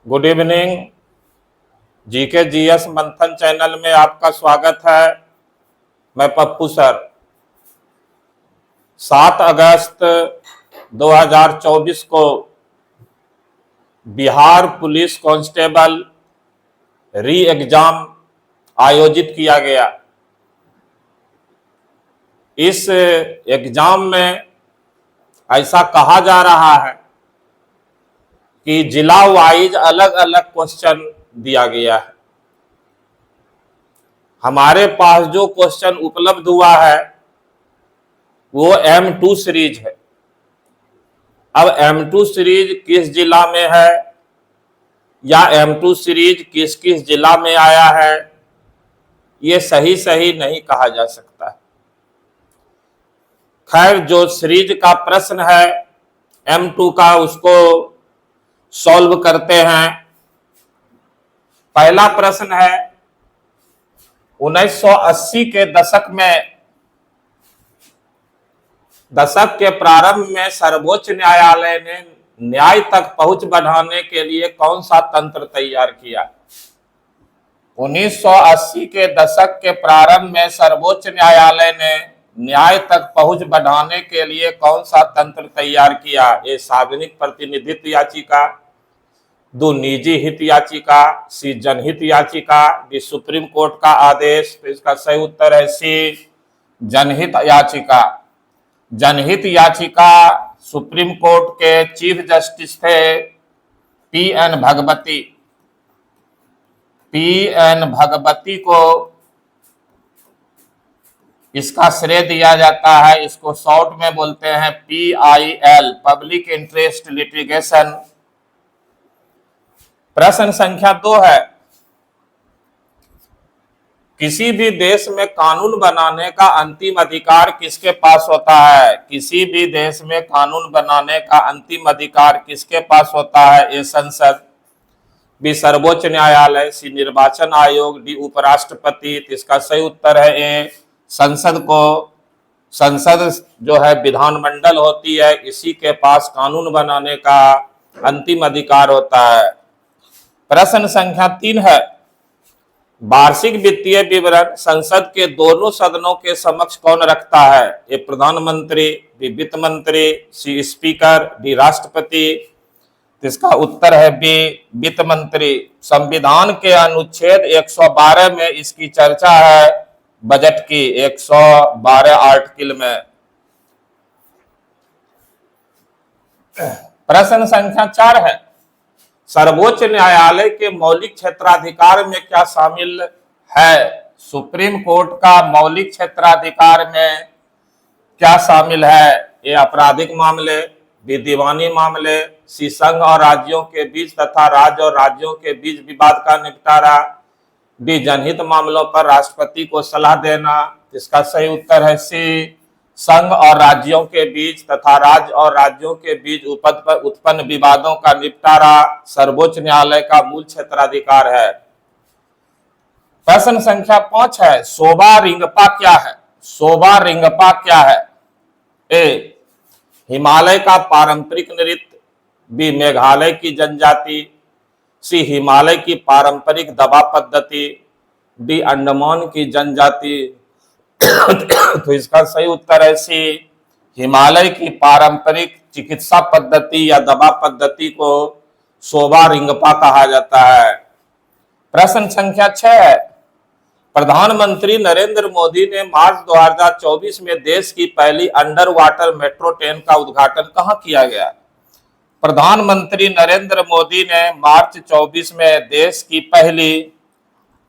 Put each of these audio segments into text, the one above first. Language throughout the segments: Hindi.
Good evening. जीके जीएस मंथन चैनल में आपका स्वागत है। मैं पप्पू सर। 7 अगस्त 2024 को बिहार पुलिस कांस्टेबल री एग्जाम आयोजित किया गया। इस एग्जाम में ऐसा कहा जा रहा है कि जिला वाइज अलग अलग क्वेश्चन दिया गया है। हमारे पास जो क्वेश्चन उपलब्ध हुआ है वो M2 सीरीज है। अब M2 सीरीज किस जिला में है या M2 सीरीज किस किस जिला में आया है, ये सही नहीं कहा जा सकता है। खैर, जो सीरीज का प्रश्न है M2 का, उसको सॉल्व करते हैं। पहला प्रश्न है, 1980 के दशक के प्रारंभ में सर्वोच्च न्यायालय ने न्याय तक पहुंच बढ़ाने के लिए कौन सा तंत्र तैयार किया? 1980 के दशक के प्रारंभ में सर्वोच्च न्यायालय ने न्याय तक पहुंच बढ़ाने के लिए कौन सा तंत्र तैयार किया? ए सार्वजनिक प्रतिनिधित्व याचिका, दो निजी हित याचिका, सी जनहित याचिका, डी सुप्रीम कोर्ट का आदेश। तो इसका सही उत्तर है सी जनहित याचिका। जनहित याचिका सुप्रीम कोर्ट के चीफ जस्टिस थे पीएन भगवती। पीएन भगवती को इसका श्रेय दिया जाता है। इसको शॉर्ट में बोलते हैं PIL, पब्लिक इंटरेस्ट लिटिगेशन। प्रश्न संख्या 2 है, किसी भी देश में कानून बनाने का अंतिम अधिकार किसके पास होता है? किसी भी देश में कानून बनाने का अंतिम अधिकार किसके पास होता है? ए संसद, बी सर्वोच्च न्यायालय, सी निर्वाचन आयोग, डी उपराष्ट्रपति। इसका सही उत्तर है ए संसद को। संसद जो है विधानमंडल होती है, इसी के पास कानून बनाने का अंतिम अधिकार होता है। प्रश्न संख्या 3 है, वार्षिक वित्तीय विवरण संसद के दोनों सदनों के समक्ष कौन रखता है? ए प्रधानमंत्री, बी वित्त मंत्री, सी स्पीकर, डी राष्ट्रपति। इसका उत्तर है बी वित्त मंत्री। संविधान के अनुच्छेद 112 में इसकी चर्चा है, बजट की 112 आर्टिकल में। प्रश्न संख्या 4 है, सर्वोच्च न्यायालय के मौलिक क्षेत्राधिकार में क्या शामिल है? सुप्रीम कोर्ट का मौलिक क्षेत्राधिकार में क्या शामिल है? ये आपराधिक मामले, बी दीवानी मामले, सी संघ और राज्यों के बीच तथा राज्य और राज्यों के बीच विवाद का निपटारा, डी जनहित मामलों पर राष्ट्रपति को सलाह देना। इसका सही उत्तर है सी संघ और राज्यों के बीच तथा राज्य और राज्यों के बीच उत्पन्न विवादों का निपटारा सर्वोच्च न्यायालय का मूल क्षेत्राधिकार है। प्रश्न संख्या 5 है, सोबा रिंगपा क्या है? सोबा रिंगपा क्या है? ए हिमालय का पारंपरिक नृत्य, बी मेघालय की जनजाति, सी हिमालय की पारंपरिक दवा पद्धति, डी अंडमान की जनजाति। तो इसका सही उत्तर है सी हिमालय की पारंपरिक चिकित्सा पद्धति या दवा पद्धति को सोबा रिंगपा कहा जाता है। प्रश्न संख्या 6 है, प्रधानमंत्री नरेंद्र मोदी ने मार्च 2024 में देश की पहली अंडर वाटर मेट्रो ट्रेन का उद्घाटन कहां किया गया? प्रधानमंत्री नरेंद्र मोदी ने मार्च 24 में देश की पहली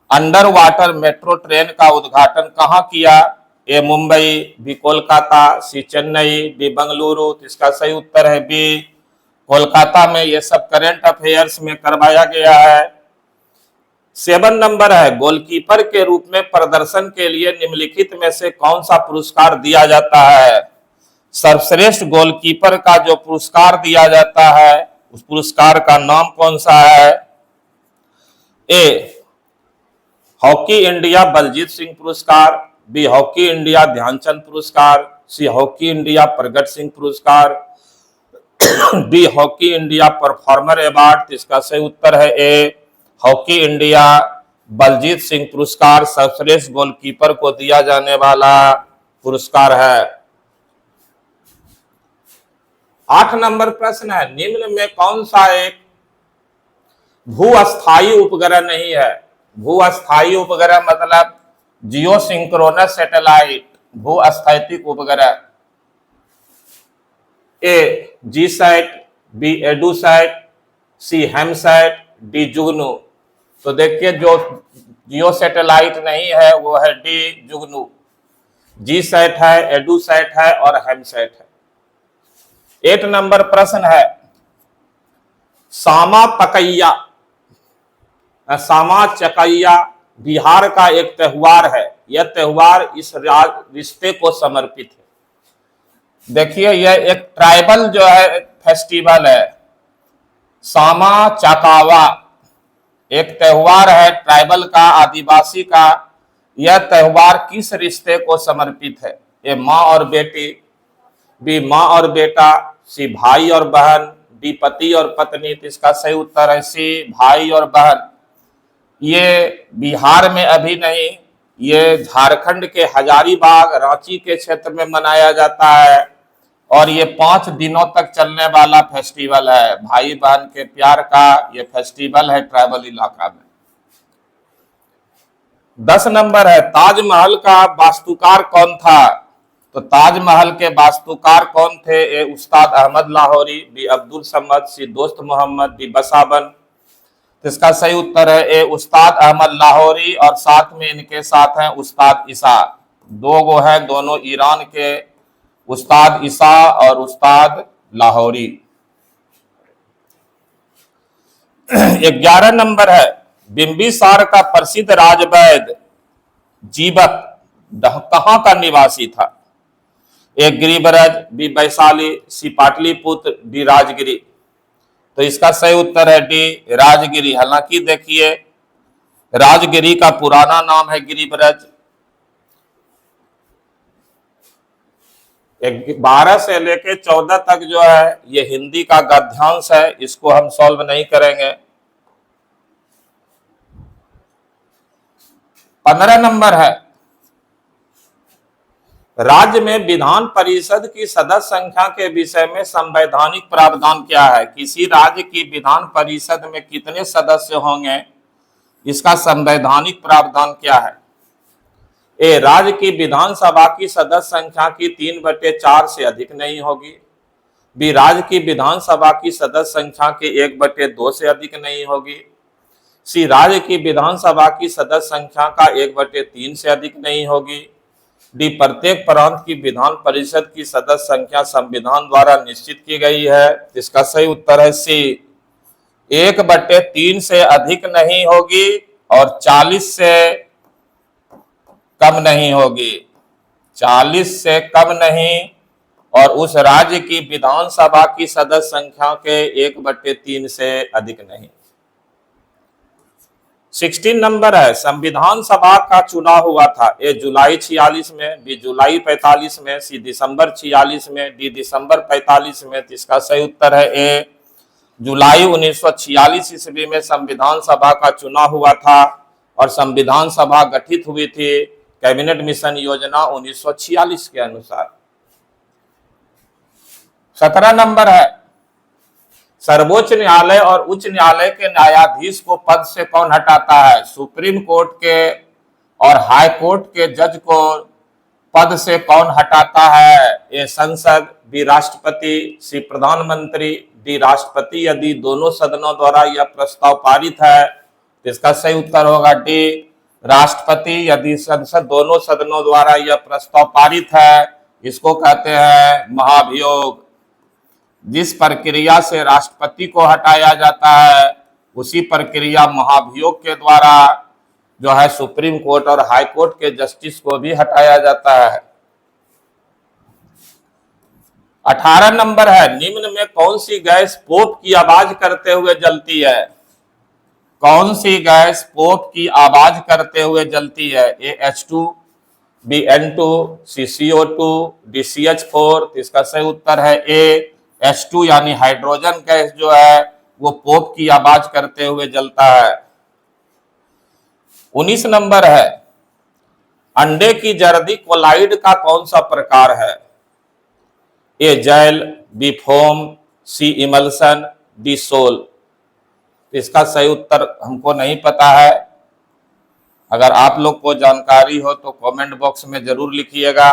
अंडर वाटर मेट्रो ट्रेन का उद्घाटन कहां किया? ए मुंबई, बी कोलकाता, सी चेन्नई, डी बंगलुरु। इसका सही उत्तर है बी कोलकाता में। ये सब करंट अफेयर्स में करवाया गया है। 7 नंबर है, गोलकीपर के रूप में प्रदर्शन के लिए निम्नलिखित में से कौन सा पुरस्कार दिया जाता है? सर्वश्रेष्ठ गोलकीपर का जो पुरस्कार दिया जाता है, उस पुरस्कार का नाम कौन सा है? A hockey India Baljit Singh पुरस्कार, बी हॉकी इंडिया ध्यानचंद पुरस्कार, सी हॉकी इंडिया प्रगट सिंह पुरस्कार, D hockey India performer award, इसका सही उत्तर है A hockey India. Baljit Singh पुरस्कार सर्वश्रेष्ठ गोलकीपर को दिया जाने वाला पुरस्कार है। 8 नंबर प्रश्न है, निम्न में कौन सा एक भू-अस्थायी उपग्रह नहीं है? भू-अस्थायी उपग्रह मतलब जियो सिंक्रोनस सैटेलाइट, भू-अस्थैतिक उपग्रह। ए जीसैट, बी एडुसैट, सी हैमसैट, डी जुगनू। तो देखिए जो जियो सैटेलाइट नहीं है वो है डी जुगनू। जीसैट है, एडुसैट है और हैमसैट है। 8 नंबर प्रश्न है, सामा पकैया, सामा चकैया बिहार का एक त्योहार है। यह त्योहार इस रिश्ते को समर्पित है। देखिए यह एक ट्राइबल जो है फेस्टिवल है, सामा चकावा एक त्योहार है ट्राइबल का, आदिवासी का। यह त्योहार किस रिश्ते को समर्पित है? ए माँ और बेटी, बी माँ और बेटा, सी भाई और बहन, डी पति और पत्नी। तो इसका सही उत्तर है सी भाई और बहन। ये बिहार में अभी नहीं, ये झारखंड के हजारीबाग रांची के क्षेत्र में मनाया जाता है और ये 5 दिनों तक चलने वाला फेस्टिवल है। भाई बहन के प्यार का ये फेस्टिवल है ट्राइबल इलाका में। 10 नंबर है, ताजमहल का वास्तुकार कौन था? तो ताजमहल के वास्तुकार कौन थे? ए उस्ताद अहमद लाहौरी, बी अब्दुल समद, सी दोस्त मोहम्मद, डी बसावन। तो इसका सही उत्तर है ए उस्ताद अहमद लाहौरी और साथ में इनके साथ हैं उस्ताद ईसा। 2 गो है, दोनों ईरान के, उस्ताद ईसा और उस्ताद लाहौरी। 11 नंबर है, बिंबिसार का प्रसिद्ध राजवैद्य जीवक कहां का निवासी था? ए गिरिब्रज, बी वैशाली, सी पाटलिपुत्र, डी राजगिरी। तो इसका सही उत्तर है डी राजगिरी। हालांकि देखिए राजगिरी का पुराना नाम है गिरिब्रज। 12 से लेके 14 तक जो है ये हिंदी का गद्यांश है, इसको हम सॉल्व नहीं करेंगे। 15 नंबर है, राज्य में विधान परिषद की सदस्य संख्या के विषय में संवैधानिक प्रावधान क्या है? किसी राज्य की विधान परिषद में कितने सदस्य होंगे, इसका संवैधानिक प्रावधान क्या है? ए राज्य की विधानसभा की सदस्य संख्या की 3/4 से अधिक नहीं होगी। बी राज्य की विधानसभा की सदस्य संख्या के 1/2 से अधिक नहीं होगी। सी राज्य की विधानसभा की सदस्य संख्या का 1/3 से अधिक नहीं होगी। डी प्रत्येक प्रांत की विधान परिषद की सदस्य संख्या संविधान द्वारा निश्चित की गई है। इसका सही उत्तर है सी 1/3 से अधिक नहीं होगी और 40 से कम नहीं होगी। 40 से कम नहीं और उस राज्य की विधानसभा की सदस्य संख्या के 1/3 से अधिक नहीं। 16 नंबर है, संविधान सभा का चुनाव हुआ था। ए जुलाई 46 में, बी जुलाई 45 में, सी दिसंबर 46 में, डी दिसंबर 45 में। तो इसका सही उत्तर है ए जुलाई 1946 ईस्वी में संविधान सभा का चुनाव हुआ था और संविधान सभा गठित हुई थी कैबिनेट मिशन योजना 1946 के अनुसार। 17 नंबर है, सर्वोच्च न्यायालय और उच्च न्यायालय के न्यायाधीश को पद से कौन हटाता है? सुप्रीम कोर्ट के और हाई कोर्ट के जज को पद से कौन हटाता है? ए संसद, बी राष्ट्रपति, सी प्रधानमंत्री, डी राष्ट्रपति। यदि दोनों सदनों द्वारा यह प्रस्ताव पारित है तो इसका सही उत्तर होगा डी राष्ट्रपति। यदि संसद दोनों सदनों द्वारा यह प्रस्ताव पारित है, इसको कहते हैं महाभियोग। जिस प्रक्रिया से राष्ट्रपति को हटाया जाता है उसी प्रक्रिया महाभियोग के द्वारा जो है सुप्रीम कोर्ट और हाई कोर्ट के जस्टिस को भी हटाया जाता है। 18 नंबर है, निम्न में कौन सी गैस पोप की आवाज करते हुए जलती है? कौन सी गैस पोप की आवाज करते हुए जलती है? ए H2, बी N2, सी CO2, डी CH4। इसका सही उत्तर है ए H2 यानी हाइड्रोजन गैस जो है वो पोप की आवाज करते हुए जलता है। 19 नंबर है, अंडे की जर्दी कोलाइड का कौन सा प्रकार है? ए जेल, बी फोम, सी इमल्सन, डी सोल। इसका सही उत्तर हमको नहीं पता है। अगर आप लोग को जानकारी हो तो कमेंट बॉक्स में जरूर लिखिएगा।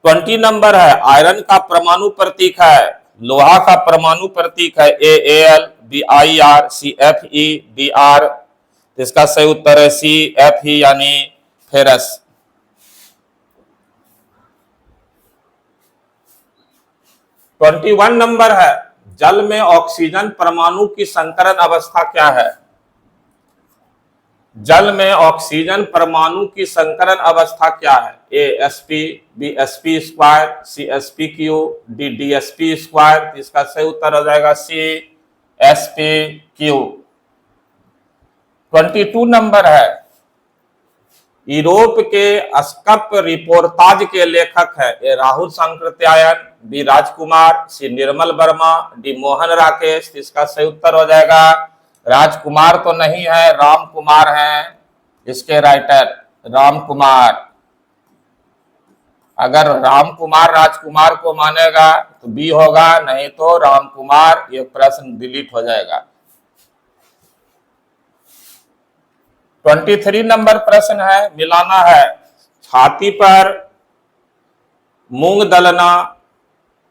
20 नंबर है, आयरन का परमाणु प्रतीक है, लोहा का परमाणु प्रतीक है, A L, B I R, C F E, D R. इसका सही उत्तर है सी एफ ई यानी फेरस। 21 नंबर है, जल में ऑक्सीजन परमाणु की संकरण अवस्था क्या है? जल में ऑक्सीजन परमाणु की संकरण अवस्था क्या है? A sp, B sp square, C sp cube, D D sp square. इसका सही उत्तर हो जाएगा सी एसपी क्यू। 22 नंबर है, यूरोप के स्कप रिपोर्टाज के लेखक है, A Rahul Sankrityayan, B Rajkumar, C Nirmal Verma, D Mohan Rakesh. इसका सही उत्तर हो जाएगा राजकुमार तो नहीं है, राम कुमार हैं इसके राइटर, राम कुमार। अगर राम कुमार राजकुमार को मानेगा तो बी होगा, नहीं तो राम कुमार। ये प्रश्न डिलीट हो जाएगा। 23 नंबर प्रश्न है, मिलाना है, छाती पर मूंग दलना,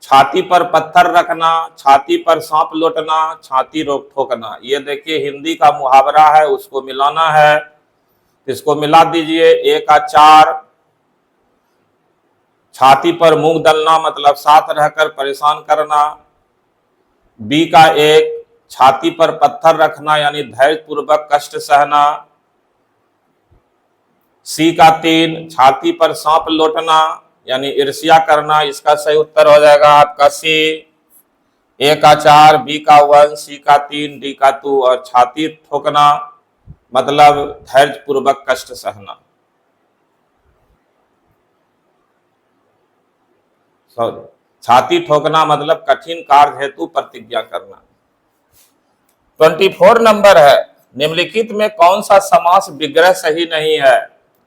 छाती पर पत्थर रखना, छाती पर सांप लौटना, छाती रोक ठोकना। ये देखिए हिंदी का मुहावरा है, उसको मिलाना है। इसको मिला दीजिए। ए का 4, छाती पर मूंग दलना मतलब साथ रहकर परेशान करना। बी का 1, छाती पर पत्थर रखना यानी धैर्य पूर्वक कष्ट सहना। सी का 3, छाती पर सांप लौटना यानी ईर्ष्या करना। इसका सही उत्तर हो जाएगा आपका सी। ए का 4, बी का 1, सी का 3, डी का 2 और छाती ठोकना मतलब धैर्य पूर्वक कष्ट सहना। सॉरी, छाती ठोकना मतलब कठिन कार्य हेतु प्रतिज्ञा करना। 24 नंबर है, निम्नलिखित में कौन सा समास विग्रह सही नहीं है?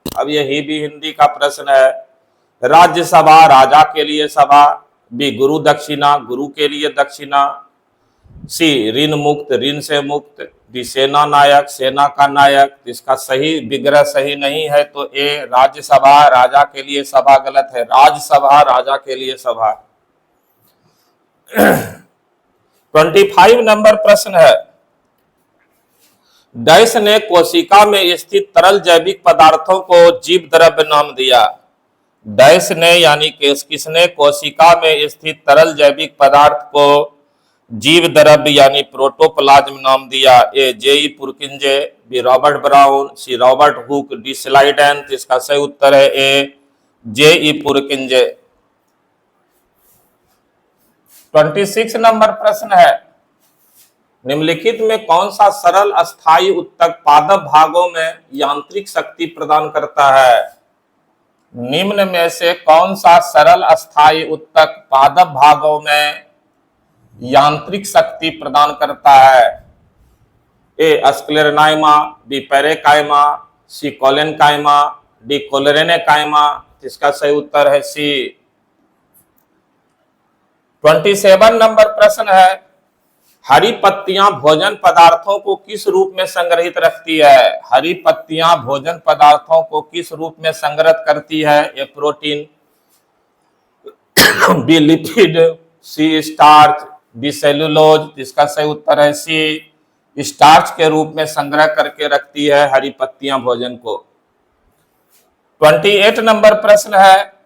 अब यही भी हिंदी का प्रश्न है। राज्यसभा, राजा के लिए सभा, बी गुरु दक्षिणा, गुरु के लिए दक्षिणा, सी ऋण मुक्त, ऋण से मुक्त, डी सेना नायक, सेना का नायक। इसका सही विग्रह सही नहीं है तो ए राज्यसभा, राजा के लिए सभा गलत है, राज्यसभा राजा के लिए सभा। 25 नंबर प्रश्न है, डैश ने कोशिका में स्थित तरल जैविक पदार्थों को जीव द्रव्य नाम दिया। डैश ने यानी किसने कोशिका में स्थित तरल जैविक पदार्थ को जीव द्रव्य यानी प्रोटोप्लाज्म नाम दिया? A J E Purkinje, B Robert Brown, C Robert Hooke, D Schleiden. इसका सही उत्तर है ए जेई पुरकिंजे। 26 नंबर प्रश्न है, निम्नलिखित में कौन सा सरल अस्थायी उत्तक पादप भागों में यांत्रिक शक्ति प्रदान करता है? निम्न में से कौन सा सरल अस्थायी उत्तक पादप भागों में यांत्रिक शक्ति प्रदान करता है? ए स्क्लेरनाइमा, बी पेरेकाइमा, सी कोलेनकाइमा, डी कोलेरेनेकाइमा। इसका सही उत्तर है सी। 27 नंबर प्रश्न है, हरी पत्तियां भोजन पदार्थों को किस रूप में संग्रहित रखती है? हरी पत्तियां भोजन पदार्थों को किस रूप में संग्रहित करती है? ए प्रोटीन, बी लिपिड, सी स्टार्च, डी सेलुलोज। इसका सही उत्तर है सी, स्टार्च के रूप में संग्रह करके रखती है हरी पत्तियां भोजन को। 28 नंबर प्रश्न है,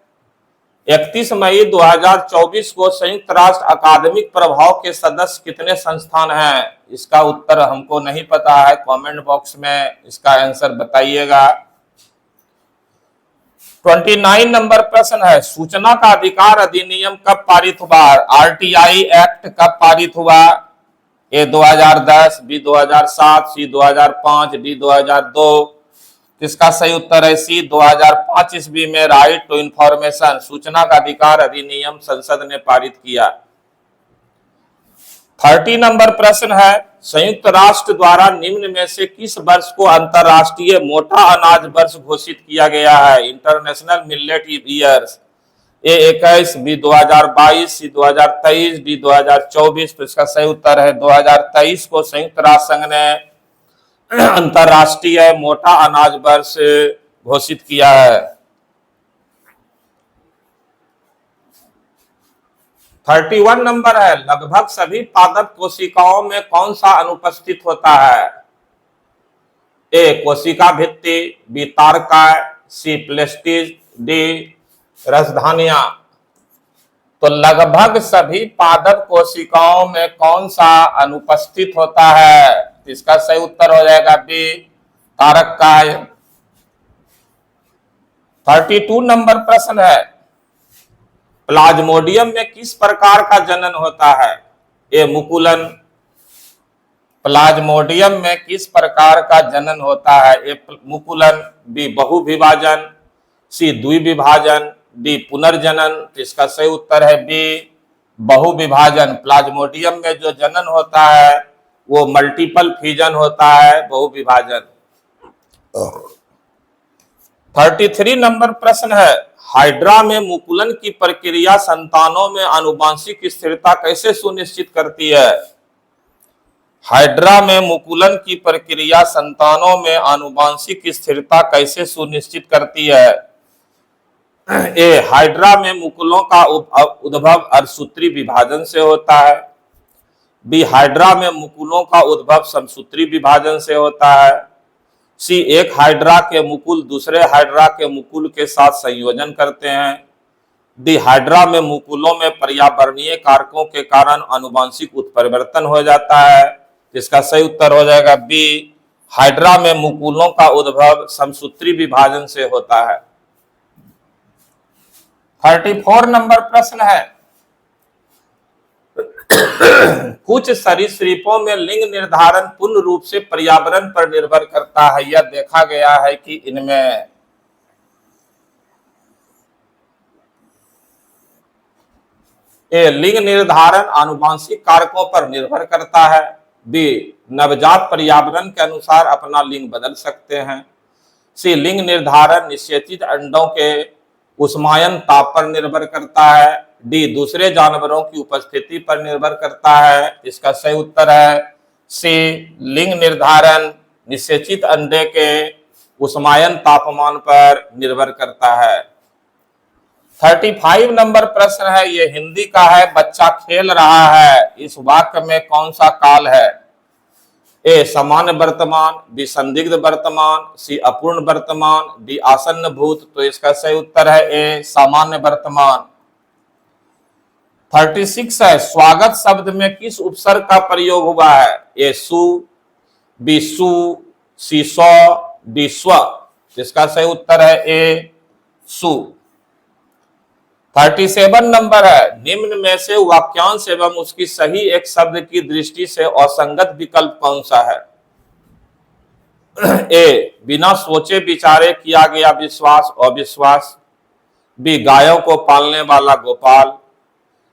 31 मई 2024 को संयुक्त राष्ट्र अकादमिक प्रभाव के सदस्य कितने संस्थान हैं? इसका उत्तर हमको नहीं पता है, कमेंट बॉक्स में इसका आंसर बताइएगा। 29 नंबर प्रश्न है, सूचना का अधिकार अधिनियम कब पारित हुआ? आरटीआई एक्ट कब पारित हुआ? ए 2010, बी 2007, सी 2005, डी 2002। इसका सही उत्तर है सी। 2005 ईस्वी में राइट टू इंफॉर्मेशन सूचना का अधिकार अधिनियम संसद ने पारित किया। 30 नंबर प्रश्न है, संयुक्त राष्ट्र द्वारा निम्न में से किस वर्ष को अंतरराष्ट्रीय मोटा अनाज वर्ष घोषित किया गया है? International millet years. A 21, B 2022, C 2023, D 2024। तो इसका सही उत्तर है 2023 को संयुक्त राष्ट्र संघ ने अंतरराष्ट्रीय मोटा अनाज वर्ष घोषित किया है। 31 नंबर है, लगभग सभी पादप कोशिकाओं में कौन सा अनुपस्थित होता है? ए कोशिका भित्ति, बी तारकाय, सी प्लेस्टिज, डी रसधानियां। तो लगभग सभी पादप कोशिकाओं में कौन सा अनुपस्थित होता है? इसका सही उत्तर हो जाएगा बी तारकाय। 32 नंबर प्रश्न है, प्लाज्मोडियम में किस प्रकार का जनन होता है? ए मुकुलन। प्लाज्मोडियम में किस प्रकार का जनन होता है? ए मुकुलन, बी बहुविभाजन, सी द्विविभाजन, डी पुनर्जनन। इसका सही उत्तर है बी बहुविभाजन। प्लाज्मोडियम में जो जनन होता है वो मल्टीपल फ्यूजन होता है, बहुविभाजन। 33 नंबर प्रश्न है, हाइड्रा में मुकुलन की प्रक्रिया संतानों में आनुवंशिक स्थिरता कैसे सुनिश्चित करती है? हाइड्रा में मुकुलन की प्रक्रिया संतानों में आनुवंशिक स्थिरता कैसे सुनिश्चित करती है? ए हाइड्रा में मुकुलों का उद्भव अर्धसूत्री विभाजन से होता है, बी हाइड्रा में मुकुलों का उद्भव समसूत्री विभाजन से होता है, सी एक हाइड्रा के मुकुल दूसरे हाइड्रा के मुकुल के साथ संयोजन करते हैं, डी हाइड्रा में मुकुलों में पर्यावरणीय कारकों के कारण आनुवंशिक उत्परिवर्तन हो जाता है। इसका सही उत्तर हो जाएगा बी हाइड्रा में मुकुलों का उद्भव समसूत्री विभाजन से होता है। 34 नंबर प्रश्न है, कुछ सरीसृपों में लिंग निर्धारण पूर्ण रूप से पर्यावरण पर निर्भर करता है। यह देखा गया है कि इनमें ए लिंग निर्धारण आनुवंशिक कारकों पर निर्भर करता है, बी नवजात पर्यावरण के अनुसार अपना लिंग बदल सकते हैं, सी लिंग निर्धारण निषेचित अंडों के उष्मायन ताप पर निर्भर करता है, डी दूसरे जानवरों की उपस्थिति पर निर्भर करता है। इसका सही उत्तर है सी लिंग निर्धारण निषेचित अंडे के उष्मायन तापमान पर निर्भर करता है। 35 नंबर प्रश्न है, ये हिंदी का है, बच्चा खेल रहा है, इस वाक्य में कौन सा काल है? ए सामान्य वर्तमान, बी संदिग्ध वर्तमान, सी अपूर्ण वर्तमान, डी आसन्न भूत। तो इसका सही उत्तर है ए सामान्य वर्तमान। 36 है, स्वागत शब्द में किस उपसर्ग का प्रयोग हुआ है? ए सु, बी सु, सी सौ, डी स्व। इसका सही उत्तर है ए सु। 37 नंबर है, निम्न में से वाक्यांश एवं उसकी सही एक शब्द की दृष्टि से असंगत विकल्प कौन सा है? ए बिना सोचे विचारे किया गया विश्वास अविश्वास, बी गायों को पालने वाला गोपाल,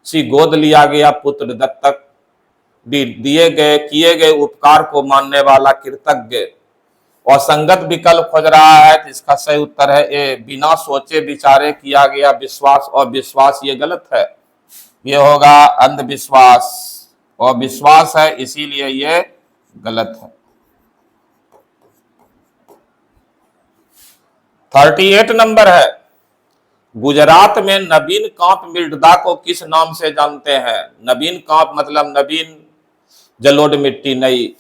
सी गोद लिया गया पुत्र दत्तक, डी किए गए उपकार को मानने वाला कृतज्ञ। असंगत विकल्प खोज रहा है तो इसका सही उत्तर है ए बिना सोचे विचारे किया गया विश्वास और विश्वास। ये गलत है, ये होगा अंधविश्वास और विश्वास है, इसीलिए ये गलत है। 38 नंबर है, गुजरात में नवीन कांप मृदा को किस नाम से जानते हैं? नवीन कांप मतलब नवीन जलोढ़ मिट्टी नई।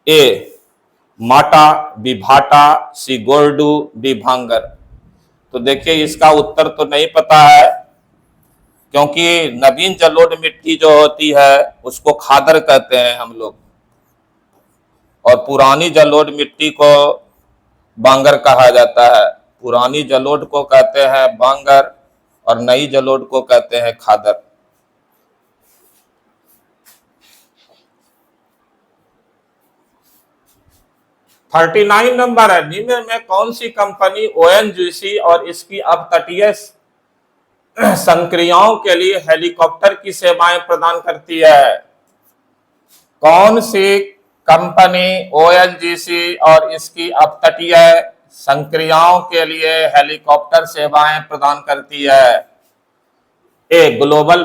ए माटा, बी भाटा, सी गोरडू, डी भांगर। तो देखिए इसका उत्तर तो नहीं पता है, क्योंकि नवीन जलोढ़ मिट्टी जो होती है उसको खादर कहते हैं हम लोग, और पुरानी जलोढ़ मिट्टी को बांगर कहा जाता है। पुरानी जलोढ़ को कहते हैं बांगर और नई जलोढ़ को कहते हैं खादर। 39 नंबर है, निम्न में कौन सी कंपनी ओएनजीसी और इसकी अपतटीय संक्रियाओं के लिए हेलीकॉप्टर की सेवाएं प्रदान करती है? कौन सी कंपनी ओएनजीसी और इसकी अपतटीय संक्रियाओं के लिए हेलीकॉप्टर सेवाएं प्रदान करती है? ए ग्लोबल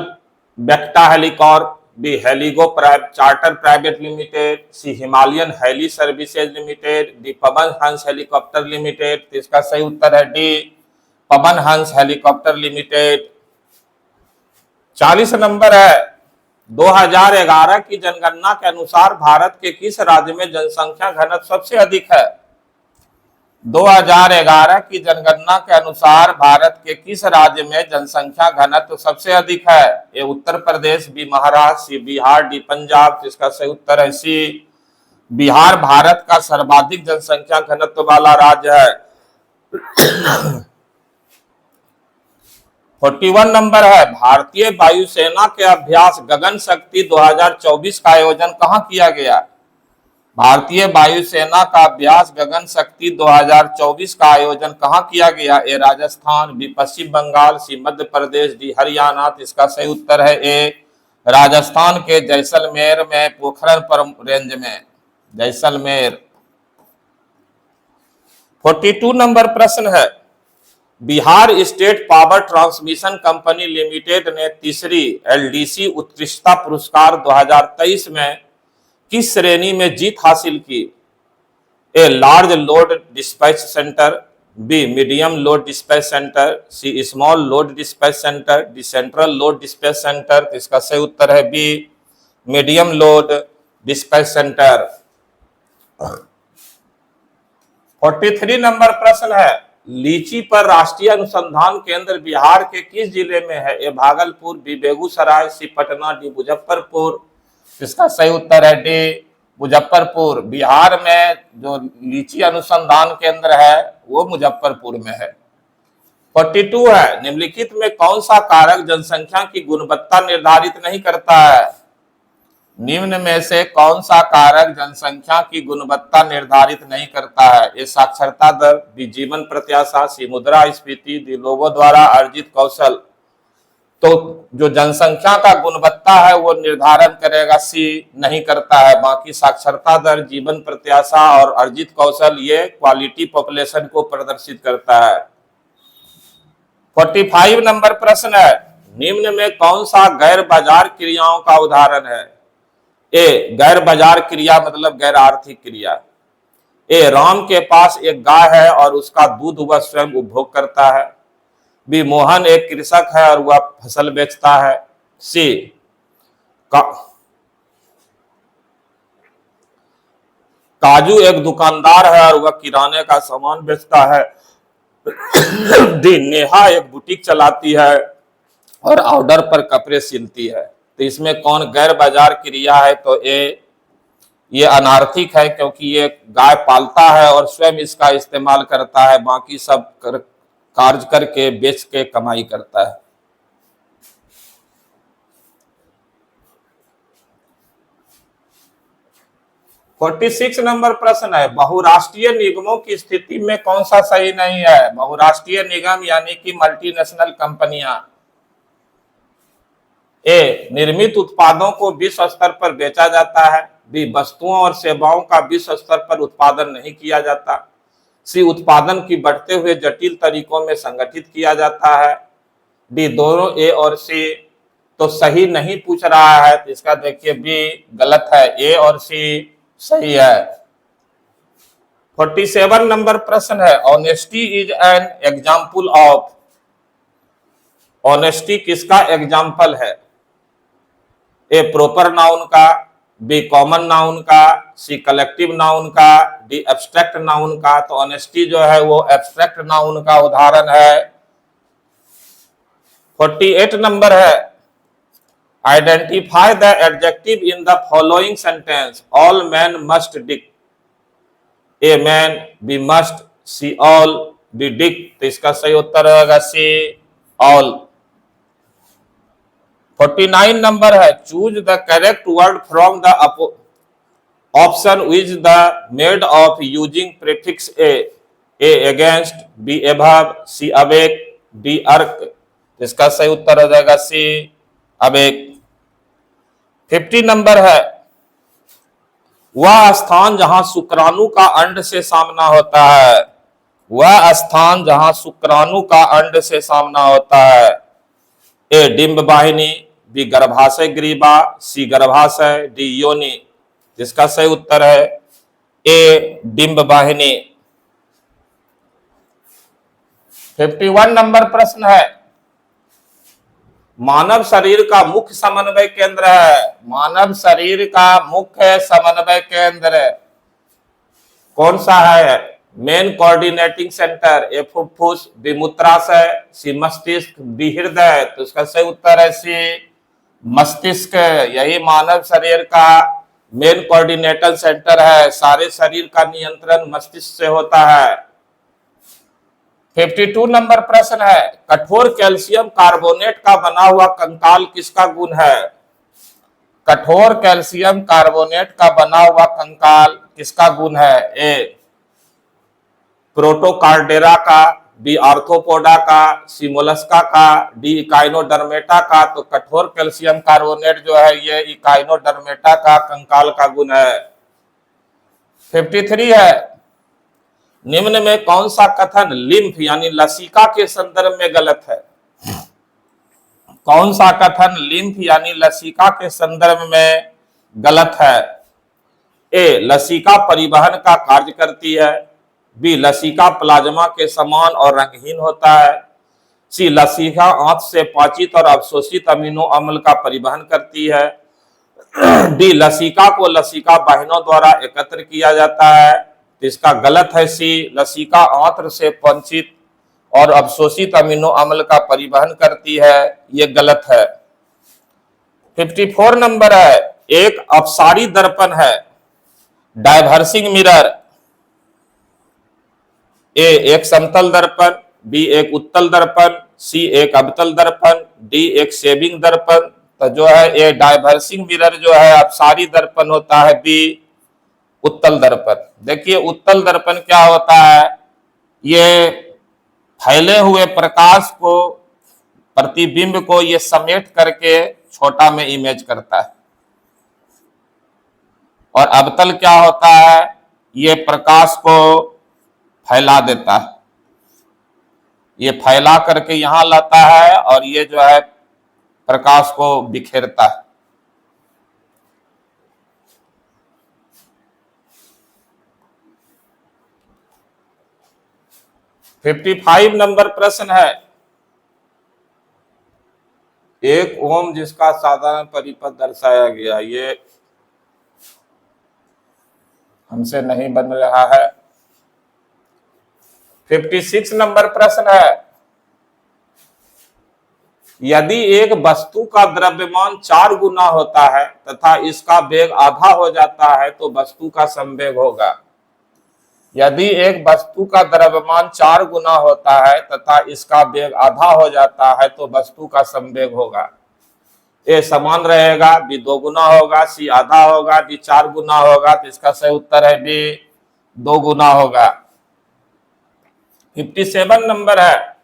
बेक्टा Helicorp, B Heligo charter private limited, C Himalayan heli services limited, D Pawan Hans helicopter limited. तो इसका सही उत्तर है D Pawan Hans helicopter limited. 40 number है, 2011 की जनगणना के अनुसार भारत के किस राज्य में जनसंख्या घनत्व सबसे अधिक है? 2011 की जनगणना के अनुसार भारत के किस राज्य में जनसंख्या घनत्व सबसे अधिक है? ए उत्तर प्रदेश, बी महाराष्ट्र, सी बिहार, डी पंजाब। इसका सही उत्तर है सी बिहार भारत का सर्वाधिक जनसंख्या घनत्व वाला राज्य है। 41 नंबर है, भारतीय वायुसेना के अभ्यास गगन शक्ति 2024 का आयोजन कहां किया गया? भारतीय वायुसेना का अभ्यास गगन शक्ति 2024 का आयोजन कहां किया गया? ए राजस्थान, बी पश्चिम बंगाल, सी मध्य प्रदेश, डी हरियाणा। इसका सही उत्तर है ए राजस्थान के जैसलमेर में, पोखरण रेंज में, जैसलमेर। 42 नंबर प्रश्न है, Bihar state power transmission company limited ने तीसरी एलडीसी उत्कृष्टता पुरस्कार 2023 में किस श्रेणी में जीत हासिल की? A large load dispatch centre, B medium load dispatch centre, C small load dispatch centre, D central load dispatch centre. इसका सही उत्तर है B medium load dispatch centre. 43 number प्रश्न है, लीची पर राष्ट्रीय अनुसंधान केंद्र बिहार के किस जिले में है? ए भागलपुर, बी बेगूसराय, सी पटना, डी मुजफ्फरपुर। इसका सही उत्तर है डी मुजफ्फरपुर। बिहार में जो लीची अनुसंधान केंद्र है वो मुजफ्फरपुर में है। 42 है, निम्नलिखित में कौन सा कारक जनसंख्या की गुणवत्ता निर्धारित नहीं करता है? निम्न में से कौन सा कारक जनसंख्या की गुणवत्ता निर्धारित नहीं करता है? ये साक्षरता दर, बी जीवन प्रत्याशा, सी मुद्रास्फीति, डी लोगों द्वारा अर्जित कौशल। तो जो जनसंख्या का गुणवत्ता है वो निर्धारण करेगा सी नहीं करता है। बाकी साक्षरता दर, जीवन प्रत्याशा और अर्जित कौशल ये क्वालिटी पॉपुलेशन को प्रदर्शित करता है। 45 नंबर प्रश्न है, निम्न में कौन सा गैर बाजार क्रियाओं का उदाहरण है? ए गैर बाजार क्रिया मतलब गैर आर्थिक क्रिया। ए राम के पास एक गाय है और उसका दूध वह स्वयं उपभोग करता है। बी मोहन एक कृषक है और वह फसल बेचता है। सी काजू एक दुकानदार है और वह किराने का सामान बेचता है। डी नेहा एक बुटीक चलाती है और ऑर्डर पर कपड़े सिलती है। तो इसमें कौन गैर बाजार क्रिया है? तो ये अनार्थिक है, क्योंकि ये गाय पालता है और स्वयं इसका इस्तेमाल करता है, बाकी सब कार्य करके बेच के कमाई करता है। । 46 नंबर प्रश्न है, बहुराष्ट्रीय निगमों की स्थिति में कौन सा सही नहीं है? बहुराष्ट्रीय निगम यानी कि मल्टीनेशनल कंपनियां। ए निर्मित उत्पादों को विश्व स्तर पर बेचा जाता है। बी वस्तुओं और सेवाओं का विश्व स्तर पर उत्पादन नहीं किया जाता। सी उत्पादन की बढ़ते हुए जटिल तरीकों में संगठित किया जाता है। डी दोनों ए और सी। तो सही नहीं पूछ रहा है, तो इसका देखिए बी गलत है, ए और सी सही है। 47 नंबर प्रश्न है, honesty is an example of. Honesty किसका एग्जाम्पल है? ए प्रॉपर नाउन का, बी कॉमन नाउन का, सी कलेक्टिव नाउन का, डी एब्स्ट्रैक्ट नाउन का। तो ऑनेस्टी जो है वो एब्स्ट्रैक्ट नाउन का उदाहरण है। 48 नंबर है, identify the adjective in the following sentence. All man must dick. A man, B must, C all, D dick. तो इसका सही उत्तर होगा सी ऑल। 49 नंबर है, choose the correct word from the option is the made of using prefix A against, B above, C awake, D arc. इसका सही उत्तर हो जाएगा सी अवेक। 50 नंबर है, वह स्थान जहां शुक्राणु का अंड से सामना होता है, वह स्थान जहां शुक्राणु का अंड से सामना होता है। ए डिंब वाहिनी, बी गर्भाशय ग्रीवा, सी गर्भाशय, डी योनि। जिसका सही उत्तर है ए डिंब वाहिनी। 51 नंबर प्रश्न है, मानव शरीर का मुख्य समन्वय केंद्र है, मानव शरीर का मुख्य समन्वय केंद्र कौन सा है? मेन कोऑर्डिनेटिंग सेंटर, ए फुफ्फुस, बी मूत्राशय, सी मस्तिष्क, डी हृदय। तो इसका सही उत्तर है सी मस्तिष्क। यही मानव शरीर का मेन कोऑर्डिनेटर सेंटर है। सारे शरीर का नियंत्रण मस्तिष्क से होता है। 52 नंबर प्रश्न है, कठोर कैल्शियम कार्बोनेट का बना हुआ कंकाल किसका गुण है? कठोर कैल्शियम कार्बोनेट का बना हुआ कंकाल किसका गुण है? ए प्रोटोकार्डेरा का, बी आर्थ्रोपोडा का, सी मोलस्का का, डी इकाइनोडर्मेटा का। तो कठोर कैल्शियम कार्बोनेट जो है ये इकाइनोडर्मेटा का कंकाल का गुण है। 53 है, निम्न में कौन सा कथन लिम्फ यानी लसिका के संदर्भ में गलत है? कौन सा कथन लिम्फ यानी लसिका के संदर्भ में गलत है? ए लसिका परिवहन का कार्य करती है, बी लसिका प्लाज्मा के समान और रंगहीन होता है, सी लसिका आंत से पाचित और अवशोषित अमीनो अम्ल का परिवहन करती है, डी लसिका को लसिका वाहिनियों द्वारा एकत्र किया जाता है। तो इसका गलत है सी लसिका आंत्र से वंचित और अवशोषित अमीनो अम्ल का परिवहन करती है, ये गलत है। 54 नंबर है, एक अपसारी दर्पण है, डाइवर्सिंग मिरर। ए एक समतल दर्पण, बी एक उत्तल दर्पण, सी एक अवतल दर्पण, डी एक शेविंग दर्पण। तो जो है ये डाइवर्सिंग मिरर जो है अपसारी दर्पण होता है, बी उत्तल दर्पण। देखिए उत्तल दर्पण क्या होता है, ये फैले हुए प्रकाश को, प्रतिबिंब को ये समेट करके छोटा में इमेज करता है। और अवतल क्या होता है, ये प्रकाश को फैला देता है, ये फैला करके यहां लाता है और ये जो है प्रकाश को बिखेरता है। फिफ्टी 55 नंबर प्रश्न है, एक ओम जिसका साधारण परिपथ दर्शाया गया, ये हमसे नहीं बन रहा है। 56 नंबर प्रश्न है, यदि एक वस्तु का द्रव्यमान 4 गुना होता है तथा इसका वेग आधा हो जाता है तो वस्तु का संवेग होगा। यदि एक वस्तु का द्रव्यमान 4 गुना होता है तथा इसका वेग आधा हो जाता है तो वस्तु का संवेग होगा। ए समान रहेगा, बी 2 गुना होगा, सी आधा होगा, डी 4 गुना होगा। तो इसका सही उत्तर है बी 2 गुना होगा। 57 नंबर है,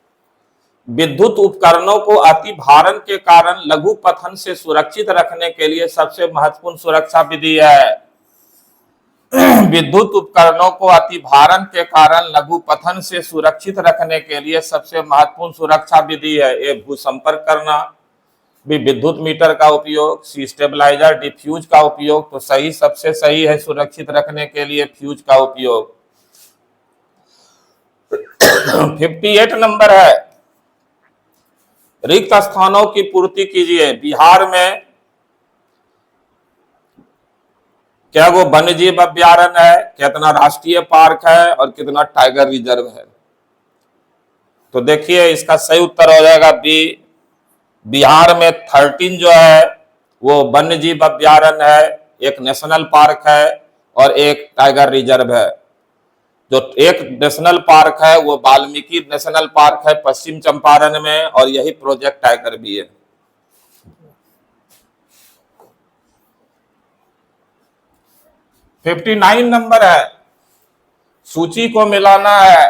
विद्युत उपकरणों को अति भारण के कारण लघु पतन से सुरक्षित रखने के लिए सबसे महत्वपूर्ण सुरक्षा विधि है। विद्युत उपकरणों को अति भारण के कारण लघु पतन से सुरक्षित रखने के लिए सबसे महत्वपूर्ण सुरक्षा विधि है। ए भूसंपर्क करना, बी विद्युत मीटर का उपयोग, सी स्टेबलाइजर, डी फ्यूज का उपयोग। तो सही सबसे सही है सुरक्षित रखने के लिए फ्यूज का उपयोग। 58 नंबर है, रिक्त स्थानों की पूर्ति कीजिए। बिहार में क्या वो वन्य जीव अभ्यारण्य है, कितना राष्ट्रीय पार्क है और कितना टाइगर रिजर्व है? तो देखिए इसका सही उत्तर हो जाएगा बी। बिहार में 13 जो है वो वन्य जीव अभ्यारण्य है, एक नेशनल पार्क है और एक टाइगर रिजर्व है। जो एक नेशनल पार्क है वो वाल्मीकि नेशनल पार्क है पश्चिम चंपारण में, और यही प्रोजेक्ट टाइगर भी है। 59 नंबर है, सूची को मिलाना है।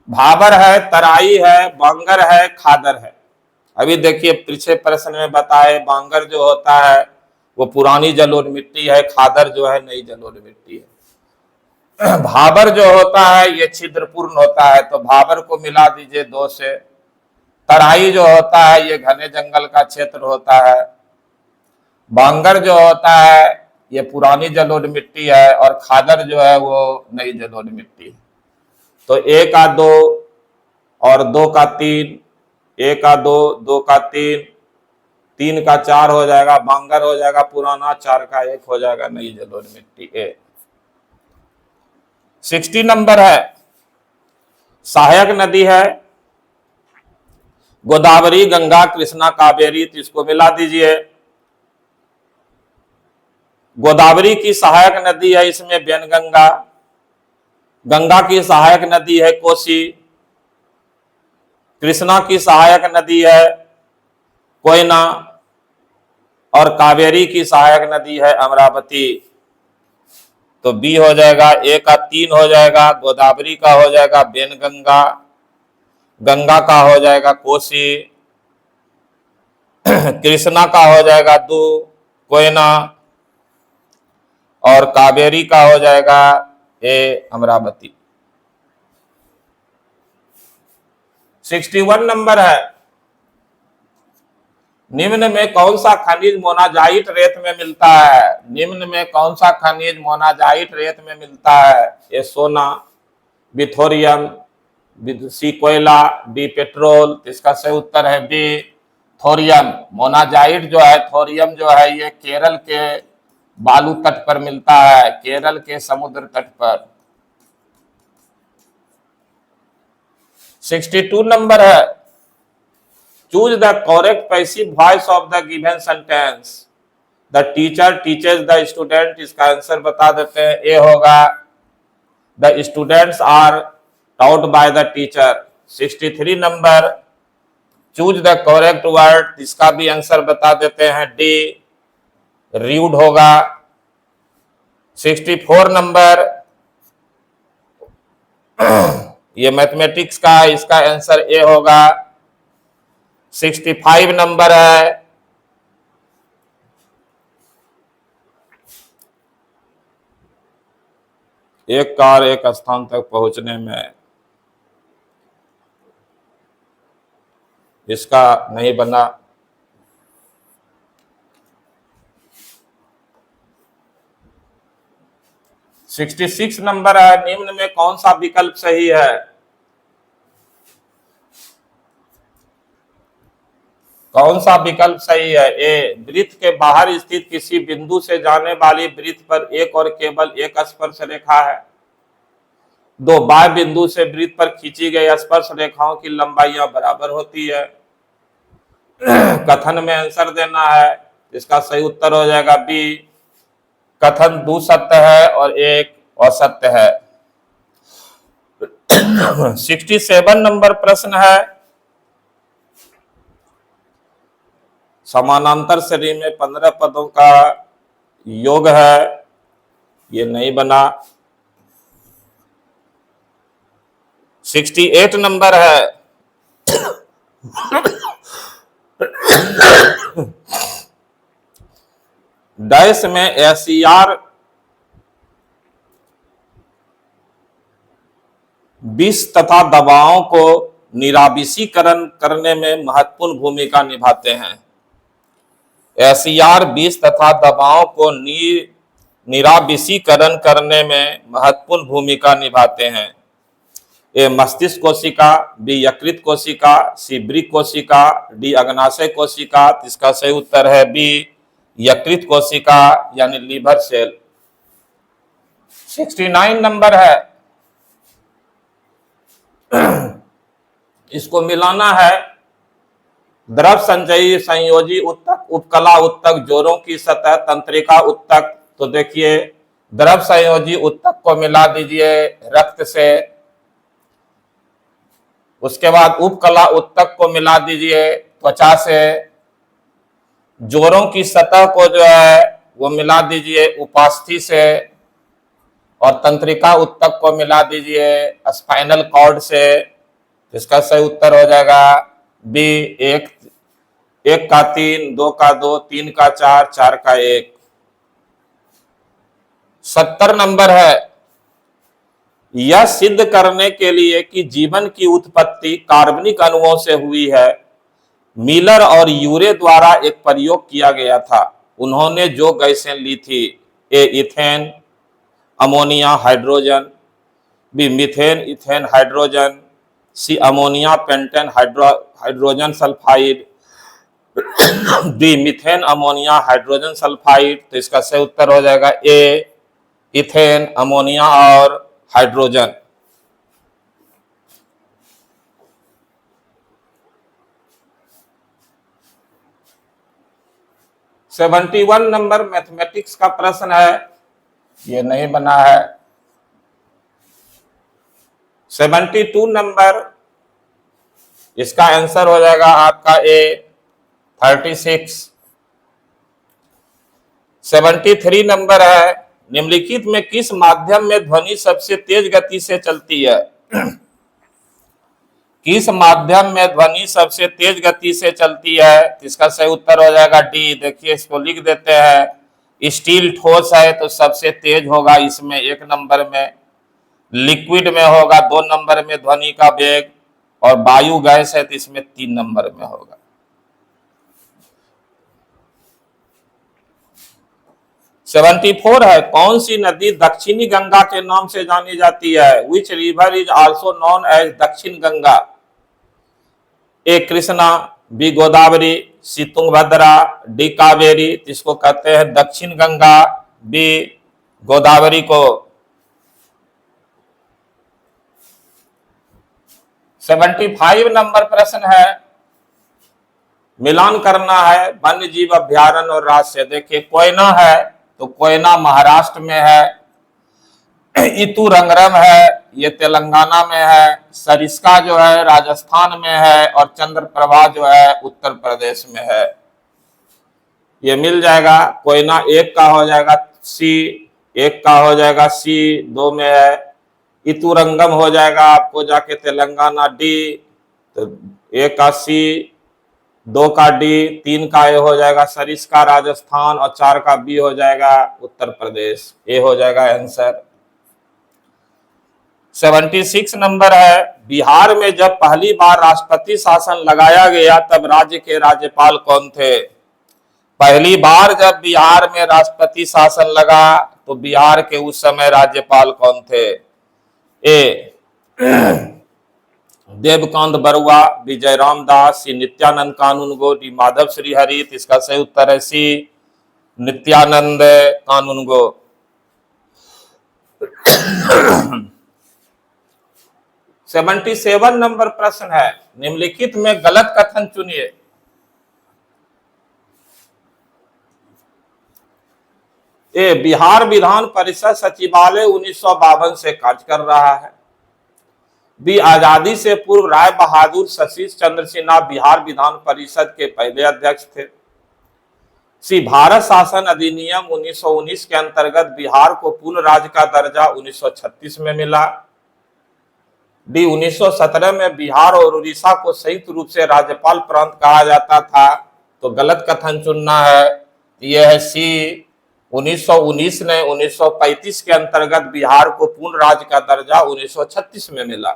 भाबर है, तराई है, बांगर है, खादर है। अभी देखिए पीछे प्रश्न में बताए, बांगर जो होता है वो पुरानी जलोढ़ मिट्टी है, खादर जो है नई जलोढ़ मिट्टी है। भाबर जो होता है ये छिद्रपूर्ण होता है, तो भाबर को मिला दीजिए 2 से। तराई जो होता है ये घने जंगल का क्षेत्र होता है। बांगर जो होता है ये पुरानी जलोढ़ मिट्टी है, और खादर जो है वो नई जलोढ़ मिट्टी है। तो 1 का 2 और 2 का 3, 1 का 2, 2 का 3, 3 का 4 हो जाएगा, बांगर हो जाएगा पुराना, 4 का 1 हो जाएगा नई जलोढ़ मिट्टी। 60 नंबर है, सहायक नदी है गोदावरी, गंगा, कृष्णा, कावेरी, तो इसको मिला दीजिए। गोदावरी की सहायक नदी है इसमें वेनगंगा, गंगा की सहायक नदी है कोसी, कृष्णा की सहायक नदी है कोयना, और कावेरी की सहायक नदी है अमरावती। तो बी हो जाएगा, 1 का 3 हो जाएगा, गोदावरी का हो जाएगा वेनगंगा, गंगा का हो जाएगा कोसी, कृष्णा का हो जाएगा 2 कोयना, और कावेरी का हो जाएगा अमरावती। 61 नंबर है, निम्न में कौन सा खनिज मोनाजाइट रेत में मिलता है? निम्न में कौन सा खनिज मोनाजाइट रेत में मिलता है? ए सोना, बी थोरियम, सी कोयला, डी पेट्रोल। इसका सही उत्तर है बी थोरियम। मोनाजाइट जो है, थोरियम जो है, ये केरल के बालू तट पर मिलता है, केरल के समुद्र तट पर। 62 नंबर है, choose the correct passive voice of the given sentence. The teacher teaches the student, इसका आंसर बता देते हैं। ए होगा the students are taught by the teacher. 63 number, choose the correct word, इसका भी आंसर बता देते हैं। डी रीड होगा। 64 नंबर, ये मैथमेटिक्स का, इसका आंसर ए होगा। 65 नंबर है, एक कार एक स्थान तक पहुंचने में, इसका नहीं बना। 66 नंबर है, निम्न में कौन सा विकल्प सही है? कौन सा विकल्प सही है? ए वृत्त के बाहर स्थित किसी बिंदु से जाने वाली वृत्त पर एक और केवल एक स्पर्श रेखा है। 2 बाह्य बिंदु से वृत्त पर खींची गई स्पर्श रेखाओं की लंबाइयां बराबर होती है। कथन में आंसर देना है, इसका सही उत्तर हो जाएगा बी। कथन 2 सत्य है और 1 असत्य है। 67 नंबर प्रश्न है, समानांतर श्रेणी में 15 पदों का योग है, ये नहीं बना। 68 नंबर है, डैश में एसीआर 20 तथा दबावों को निराविषीकरण करने में महत्वपूर्ण भूमिका निभाते हैं। एसीआर 20 तथा दबावों को निराविषीकरण करने में महत्वपूर्ण भूमिका निभाते हैं। ए मस्तिष्क कोशिका, बी यकृत कोशिका, सी वृक्क कोशिका, डी अग्नाशय कोशिका। इसका सही उत्तर है बी यकृत कोशिका यानी लीवर सेल। 69 नंबर है, इसको मिलाना है। द्रव संचयी संयोजी उत्तक, उपकला उत्तक, जोड़ों की सतह, तंत्रिका उत्तक। तो देखिए द्रव संयोजी उत्तक को मिला दीजिए रक्त से, उसके बाद उपकला उत्तक को मिला दीजिए त्वचा से, जोड़ों की सतह को जो है वो मिला दीजिए उपास्थि से, और तंत्रिका उत्तक को मिला दीजिए स्पाइनल कॉर्ड से। इसका सही उत्तर हो जाएगा बी, एक, एक का 3, 2 का 2, 3 का 4, 4 का 1। 70 नंबर है, यह सिद्ध करने के लिए कि जीवन की उत्पत्ति कार्बनिक अणुओं से हुई है, मिलर और यूरे द्वारा एक प्रयोग किया गया था। उन्होंने जो गैसें ली थी, A ethane, ammonia, hydrogen, B methane, ethane, hydrogen, C ammonia, pentane, hydrogen sulphide, D methane, ammonia, hydrogen sulphide. तो इसका सही उत्तर हो जाएगा ए, इथेन, अमोनिया और हाइड्रोजन। सेवेंटी 71 नंबर मैथमेटिक्स का प्रश्न है, ये नहीं बना है। 72 नंबर, इसका आंसर हो जाएगा आपका ए, 36। 73 नंबर है, निम्नलिखित में किस माध्यम में ध्वनि सबसे तेज गति से चलती है? किस माध्यम में ध्वनि सबसे तेज गति से चलती है? इसका सही उत्तर हो जाएगा डी। देखिए इसको लिख देते हैं, स्टील ठोस है तो सबसे तेज होगा इसमें 1 नंबर में, लिक्विड में होगा 2 नंबर में ध्वनि का वेग, और वायु गैस है तो इसमें 3 नंबर में होगा। 74 है, कौन सी नदी दक्षिणी गंगा के नाम से जानी जाती है? Which river is also known as Dakshin Ganga? A Krishna, B Godavari, C Tungabhadra, D Kaveri. जिसको कहते हैं दक्षिण गंगा, बी गोदावरी को। 75 नंबर प्रश्न है, मिलान करना है वन्य जीव अभ्यारण्य और राज्य। देखिए कोयना है तो कोयना महाराष्ट्र में है, इतू रंगरम है ये तेलंगाना में है, सरिस्का जो है राजस्थान में है, और चंद्रप्रभा जो है उत्तर प्रदेश में है। ये मिल जाएगा। कोयना 1 का हो जाएगा सी, 1 का हो जाएगा सी, 2 में है। इतुरंगम हो जाएगा आपको जाके तेलंगाना, डी, तो 1 का सी, 2 का डी, 3 का ए हो जाएगा सरिस्का राजस्थान, और 4 का बी हो जाएगा उत्तर प्रदेश। ए हो जाएगा आंसर। 76 नंबर है, बिहार में जब पहली बार राष्ट्रपति शासन लगाया गया तब राज्य के राज्यपाल कौन थे? पहली बार जब बिहार में राष्ट्रपति शासन लगा तो बिहार के उस समय राज्यपाल कौन थे? ए देवकांत बरुआ, बी जयराम दास, सी नित्यानंद कानूनगो, डी माधव श्रीहरि। इसका सही उत्तर है सी, नित्यानंद कानूनगो। 77 नंबर प्रश्न है, निम्नलिखित में गलत कथन चुनिए। ए बिहार विधान परिषद सचिवालय 1952 से कार्य कर रहा है। बी आजादी से पूर्व राय बहादुर सतीश चंद्र सिन्हा बिहार विधान परिषद के पहले अध्यक्ष थे। सी भारत शासन अधिनियम 1919 के अंतर्गत बिहार को पूर्ण राज्य का दर्जा 1936 में मिला। डी 1917 में बिहार और उड़ीसा को संयुक्त रूप से राज्यपाल प्रांत कहा जाता था। तो गलत कथन चुनना है, यह है सी, 1919 ने 1935 के अंतर्गत बिहार को पूर्ण राज्य का दर्जा 1936 में मिला।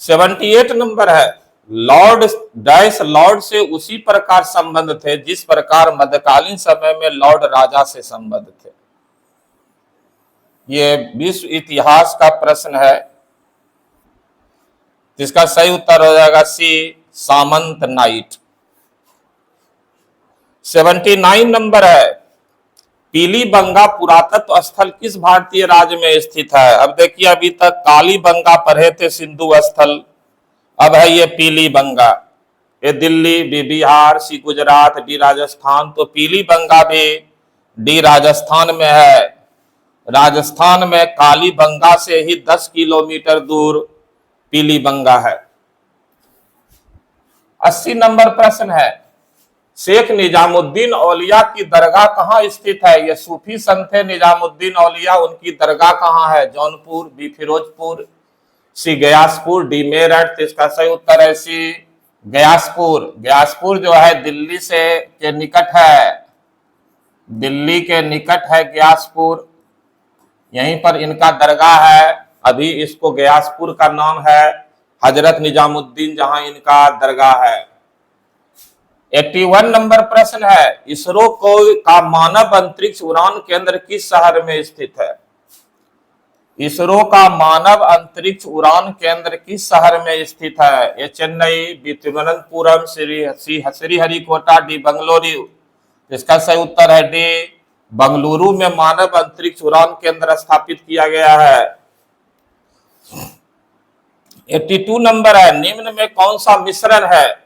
78 नंबर है, लॉर्ड डैश लॉर्ड से उसी प्रकार संबंध थे जिस प्रकार मध्यकालीन समय में लॉर्ड राजा से संबंध थे। ये विश्व इतिहास का प्रश्न है, जिसका सही उत्तर हो जाएगा सी, सामंत नाइट। 79 नंबर है, पीलीबंगा पुरातत्व स्थल किस भारतीय राज्य में स्थित है? अब देखिए अभी तक कालीबंगा पढ़े थे सिंधु स्थल, अब है ये पीलीबंगा। ये दिल्ली, बी बिहार, सी गुजरात, डी राजस्थान। तो पीलीबंगा भी डी राजस्थान में है। राजस्थान में कालीबंगा से ही 10 किलोमीटर दूर पीलीबंगा है। 80 नंबर प्रश्न है, शेख निजामुद्दीन औलिया की दरगाह कहाँ स्थित है? ये सूफी संत है निजामुद्दीन औलिया, उनकी दरगाह कहाँ है? जौनपुर, बी फिरोजपुर, सी गयासपुर, डी मेरठ। तो इसका सही उत्तर है सी गयासपुर। गयासपुर जो है दिल्ली से के निकट है, दिल्ली के निकट है गयासपुर, यहीं पर इनका दरगाह है। अभी इसको गयासपुर का नाम है हजरत निजामुद्दीन जहां इनका दरगाह है। 81 नंबर प्रश्न है, इसरो को का मानव अंतरिक्ष उड़ान केंद्र किस शहर में स्थित है? इसरो का मानव अंतरिक्ष उड़ान केंद्र किस शहर में स्थित है? ये चेन्नई, बी तिरुवनंतपुरम, श्रीहरिकोटा, डी बंगलुरु। इसका सही उत्तर है डी बंगलुरु में मानव अंतरिक्ष उड़ान केंद्र स्थापित किया गया है। 82 नंबर है, निम्न में कौन सा मिश्रण है?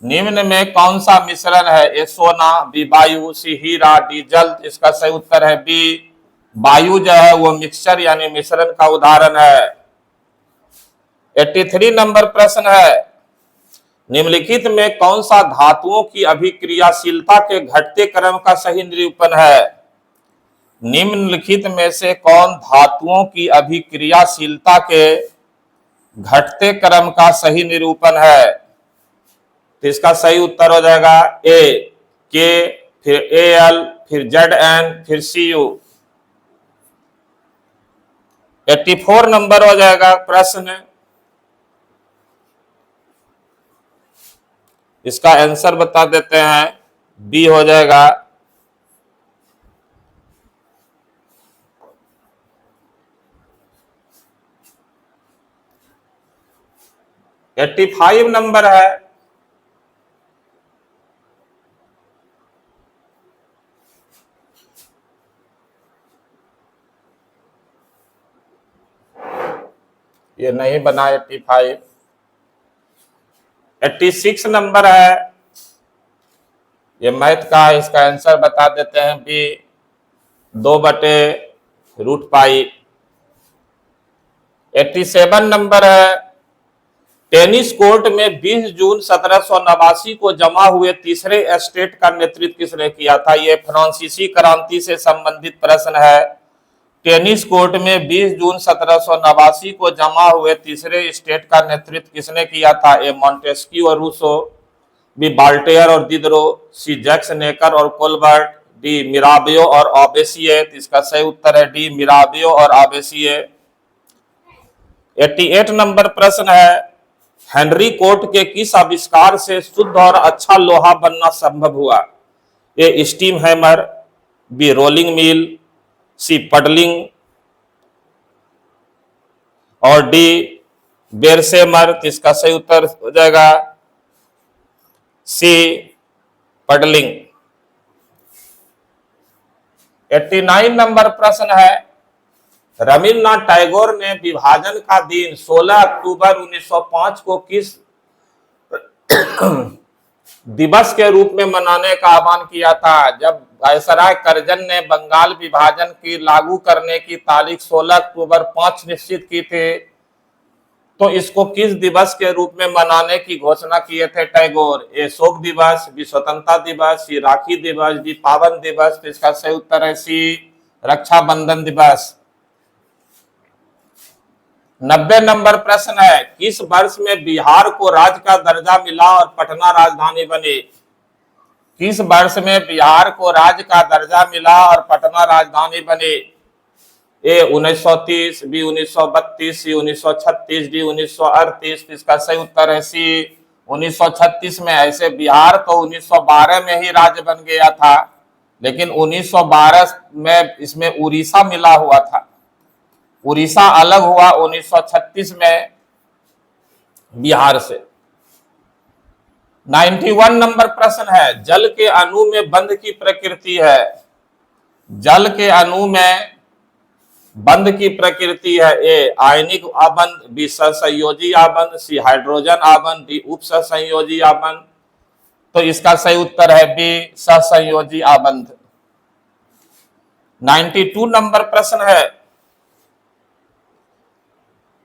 निम्न में कौन सा मिश्रण है? ए सोना, बी वायु, सी हीरा, डी जल। इसका सही उत्तर है बी वायु जो है वो मिक्सचर यानी मिश्रण का उदाहरण है। 83 नंबर प्रश्न है, निम्नलिखित में कौन सा धातुओं की अभिक्रियाशीलता के घटते क्रम का सही निरूपण है? निम्नलिखित में से कौन धातुओं की अभिक्रियाशीलता के घटते क्रम का सही निरूपण है? तो इसका सही उत्तर हो जाएगा ए के, फिर एल, फिर जेड एन, फिर सी यू। 84 नंबर हो जाएगा प्रश्न, इसका आंसर बता देते हैं, बी हो जाएगा। एट्टी 85 नंबर है, ये नहीं बना 85। 86 नंबर है, ये मैथ का, इसका आंसर बता देते हैं बी 2/√पाई। 87 नंबर है, टेनिस कोर्ट में 20 जून 1789 को जमा हुए तीसरे एस्टेट का नेतृत्व किसने किया था? ये फ्रांसीसी क्रांति से संबंधित प्रश्न है। टेनिस कोर्ट में 20 जून 1789 को जमा हुए तीसरे स्टेट का नेतृत्व किसने किया था? ए मॉन्टेस्क्यू और रूसो, बी बाल्टेयर और दिदरो, सी जैक्स नेकर और कोलबर्ट, डी मिराबियो और ऑबेसिये। इसका सही उत्तर है डी मिराबियो और ऑबेसिये। 88 नंबर प्रश्न है, हेनरी कोर्ट के किस आविष्कार से शुद्ध और अच्छा लोहा बनना संभव हुआ? A steam hammer, B rolling mill, C puddling और डी बेरसेमर। इसका सही उत्तर हो जाएगा सी पडलिंग। 89 नंबर प्रश्न है, रविन्द्रनाथ टैगोर ने विभाजन का दिन 16 अक्टूबर 1905 को किस दिवस के रूप में मनाने का आह्वान किया था? जब वायसराय करजन ने बंगाल विभाजन की लागू करने की तारीख 16 अक्टूबर 5 निश्चित की थी, तो इसको किस दिवस के रूप में मनाने की घोषणा किए थे टैगोर? ए शोक दिवस, बी स्वतंत्रता दिवस, सी राखी दिवस, डी पावन दिवस। तो इसका सही उत्तर है सी रक्षाबंधन दिवस। 90 नंबर प्रश्न है, किस वर्ष में बिहार को राज्य का दर्जा मिला और पटना राजधानी बनी? किस वर्ष में बिहार को राज्य का दर्जा मिला और पटना राजधानी बनी? ए 1930, बी 1932, सी 1936, डी 1938। इसका सही उत्तर है सी 1936 में। ऐसे बिहार तो 1912 में ही राज्य बन गया था, लेकिन 1912 में इसमें उड़ीसा मिला हुआ था, उड़ीसा अलग हुआ 1936 में बिहार से। 91 नंबर प्रश्न है, जल के अणु में बंध की प्रकृति है? जल के अणु में बंध की प्रकृति है ए आयनिक आबंध, बी सहसंयोजी आबंध, सी हाइड्रोजन आबंध, डी उप सहसंयोजी आबंध। तो इसका सही उत्तर है बी सहसंयोजी आबंध। 92 नंबर प्रश्न है,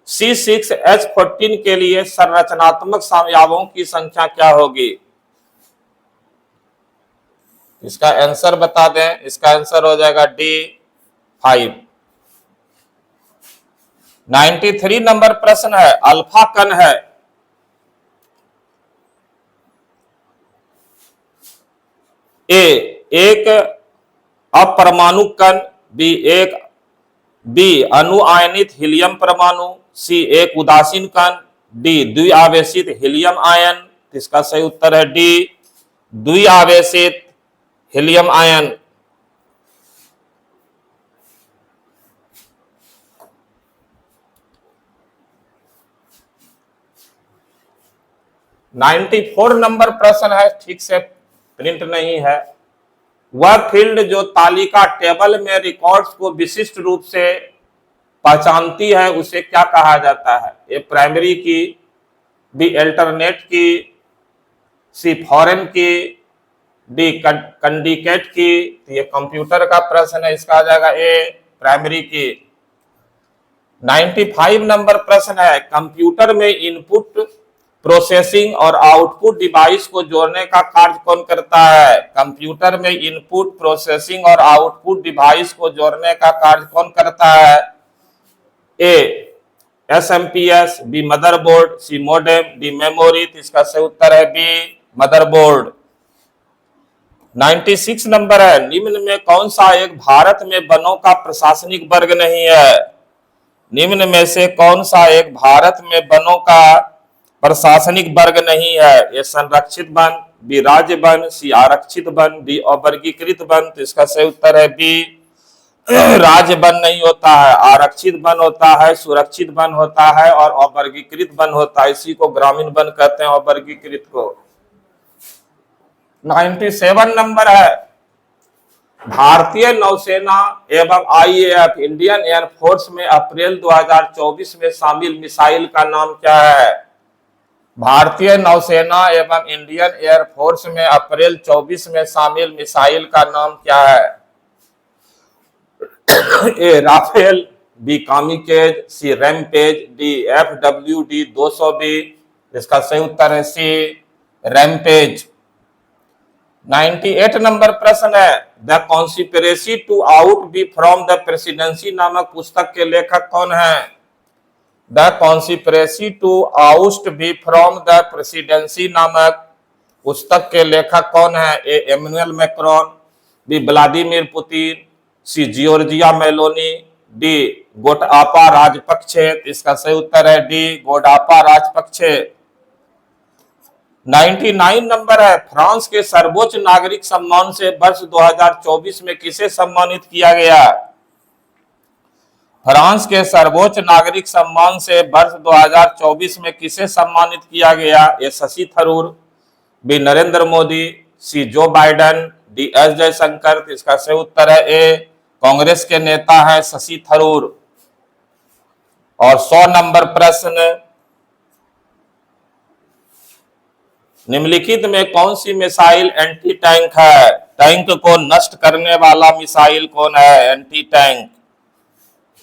C6H14 के लिए संरचनात्मक अवयवों की संख्या क्या होगी? इसका आंसर बता दें, इसका आंसर हो जाएगा डी 5। 93 नंबर प्रश्न है, अल्फा कण है ए एक अपरमाणु कण, बी अनुआयनित हीलियम परमाणु, सी एक उदासीन कण, डी द्विआवेशित हीलियम आयन। इसका सही उत्तर है डी द्विआवेशित हीलियम आयन। नाइन्टी 94 नंबर प्रश्न है, ठीक से प्रिंट नहीं है। वह फील्ड जो तालिका टेबल में रिकॉर्ड्स को विशिष्ट रूप से पहचानती है उसे क्या कहा जाता है? ए प्राइमरी की, बी अल्टरनेट की, सी फॉरेन की, डी कंडिकेट की। तो ये कंप्यूटर का प्रश्न है, इसका आ जाएगा ए प्राइमरी की। 95 नंबर प्रश्न है, कंप्यूटर में इनपुट प्रोसेसिंग और आउटपुट डिवाइस को जोड़ने का कार्य कौन करता है? कंप्यूटर में इनपुट प्रोसेसिंग और आउटपुट डिवाइस को जोड़ने का कार्य कौन करता है? ए एसएमपीएस, बी मदरबोर्ड, सी मॉडेम, डी मेमोरी। इसका सही उत्तर है बी मदरबोर्ड। 96 नंबर है, निम्न में कौन सा एक भारत में वनों का प्रशासनिक वर्ग नहीं है? निम्न में से कौन सा एक भारत में वनों का प्रशासनिक वर्ग नहीं है? ये संरक्षित वन, बी राज्य वन, सी आरक्षित वन, डी अवर्गीकृत वन। तो इसका सही उत्तर है बी राज्य वन नहीं होता है, आरक्षित वन होता है, सुरक्षित वन होता है और अवर्गीकृत वन होता है। इसी को ग्रामीण वन कहते हैं, अवर्गीकृत को। 97 नंबर है, भारतीय नौसेना एवं आईएएफ इंडियन एयरफोर्स में अप्रैल 2024 में शामिल मिसाइल का नाम क्या है? भारतीय नौसेना एवं इंडियन एयरफोर्स में अप्रैल 24 में शामिल मिसाइल का नाम क्या है? A Rafael, B kamikaze, C rampage, D FWD 200B। इसका सही उत्तर है सी रैमपेज। 98 नंबर प्रश्न है, the conspiracy to out me from the presidency नामक पुस्तक के लेखक कौन है? The conspiracy to oust me from the presidency नामक पुस्तक के लेखक कौन है? A Emmanuel Macron, B Vladimir Putin, C Giorgia Meloni, D Gotabaya Rajapaksa. इसका सही उत्तर है डी गोटापा राजपक्षे। 99 नंबर है, फ्रांस के सर्वोच्च नागरिक सम्मान से वर्ष 2024 में किसे सम्मानित किया गया? फ्रांस के सर्वोच्च नागरिक सम्मान से वर्ष 2024 में किसे सम्मानित किया गया? ए शशि थरूर, बी नरेंद्र मोदी, सी Joe Biden, D S Jaishankar. इसका सही उत्तर है ए कांग्रेस के नेता है शशि थरूर। और 100 नंबर प्रश्न, निम्नलिखित में कौन सी मिसाइल एंटी टैंक है? टैंक को नष्ट करने वाला मिसाइल कौन है? Anti tank.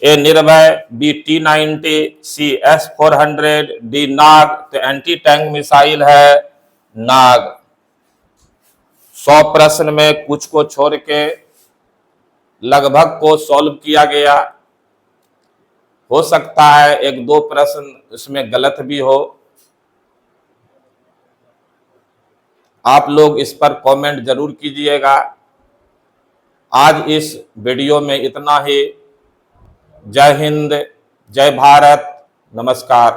ए निर्भय, बी T-90, सी S-400, डी नाग। तो एंटी टैंक मिसाइल है नाग। 100 प्रश्न में कुछ को छोड़ के लगभग को सॉल्व किया गया। हो सकता है एक दो प्रश्न इसमें गलत भी हो। आप लोग इस पर कमेंट जरूर कीजिएगा। आज इस वीडियो में इतना ही। जय हिंद, जय भारत, नमस्कार।